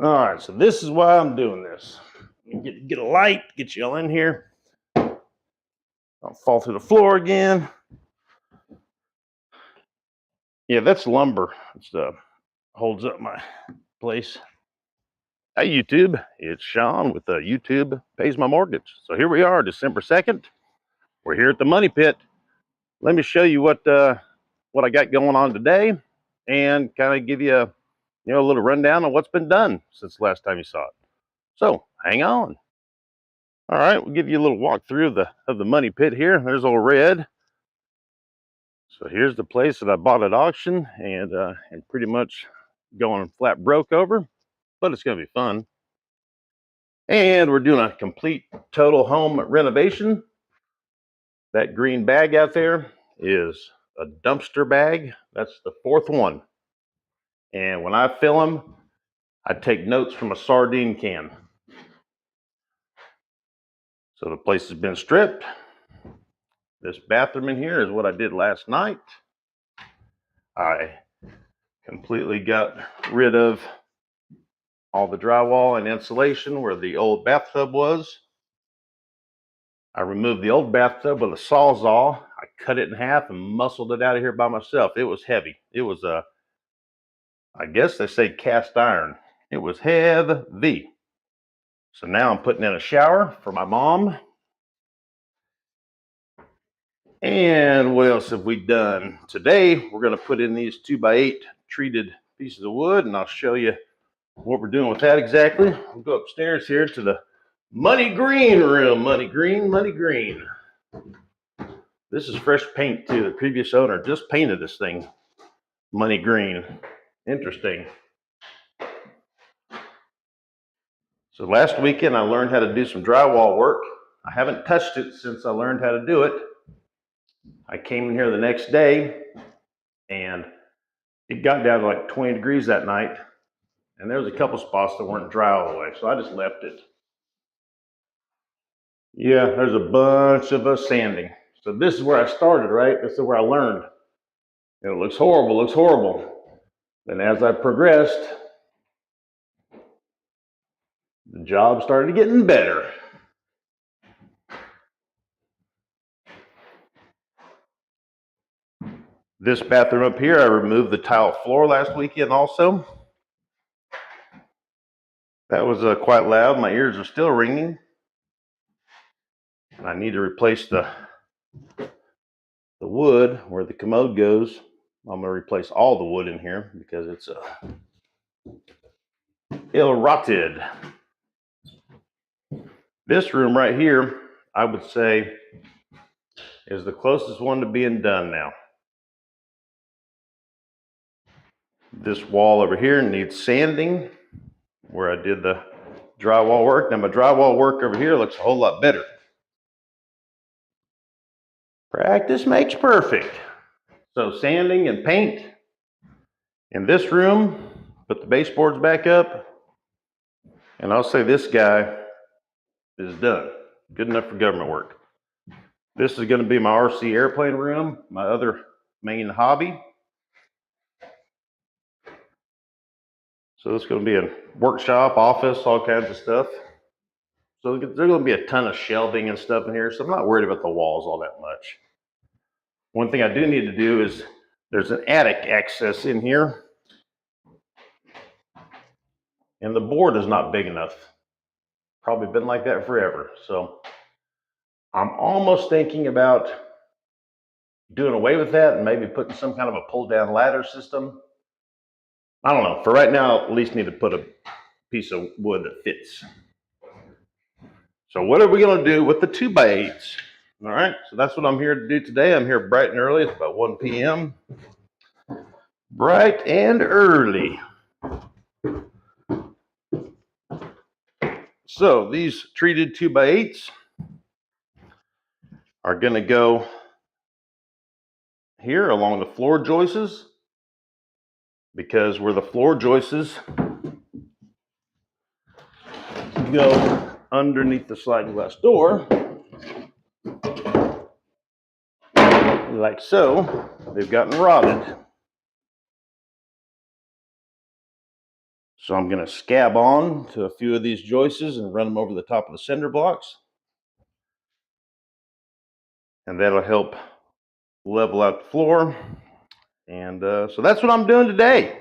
All right, so this is why I'm doing this. Get a light, get you all in here. I'll fall through the floor again. Yeah, that's lumber. It holds up my place. Hey YouTube, it's Sean with YouTube Pays My Mortgage. So here we are, December 2nd. We're here at the Money Pit. Let me show you what I got going on today, and kind of give you a little rundown on what's been done since the last time you saw it. So hang on. All right, we'll give you a little walkthrough of the Money Pit here. There's old Red. So here's the place that I bought at auction and pretty much going flat broke over, but it's going to be fun. And we're doing a complete total home renovation. That green bag out there is a dumpster bag. That's the fourth one. And when I fill them, I take notes from a sardine can. So the place has been stripped. This bathroom in here is what I did last night. I completely got rid of all the drywall and insulation where the old bathtub was. I removed the old bathtub with a sawzall. I cut it in half and muscled it out of here by myself. It was heavy. It was I guess they say cast iron. It was heavy. So now I'm putting in a shower for my mom. And what else have we done? Today, we're going to put in these 2x8 treated pieces of wood, and I'll show you what we're doing with that exactly. We'll go upstairs here to the money green room. Money green, money green. This is fresh paint too. The previous owner just painted this thing money green. Interesting. So last weekend, I learned how to do some drywall work. I haven't touched it since I learned how to do it. I came in here the next day and it got down to like 20 degrees that night. And there was a couple spots that weren't dry all the way, so I just left it. Yeah, there's a bunch of us sanding. So this is where I started, right? This is where I learned. And it looks horrible, looks horrible. Then as I progressed, the job started getting better. This bathroom up here, I removed the tile floor last weekend also. That was quite loud. My ears are still ringing. I need to replace the wood where the commode goes. I'm going to replace all the wood in here because it's ill-rotted. This room right here, I would say, is the closest one to being done now. This wall over here needs sanding where I did the drywall work. Now my drywall work over here looks a whole lot better. Practice makes perfect. So sanding and paint in this room, put the baseboards back up, and I'll say this guy is done. Good enough for government work. This is going to be my RC airplane room, my other main hobby. So this is going to be a workshop, office, all kinds of stuff. So there's going to be a ton of shelving and stuff in here, so I'm not worried about the walls all that much. One thing I do need to do is there's an attic access in here, and the board is not big enough. Probably been like that forever. So I'm almost thinking about doing away with that and maybe putting some kind of a pull-down ladder system. I don't know. For right now, I'll at least need to put a piece of wood that fits. So what are we going to do with the 2x8s? All right, so that's what I'm here to do today. I'm here bright and early. It's about 1 p.m. Bright and early. So these treated 2x8s are going to go here along the floor joists, because where the floor joists go underneath the sliding glass door, like so, they've gotten rotted. So I'm going to scab on to a few of these joists and run them over the top of the cinder blocks. And that'll help level out the floor. And so that's what I'm doing today.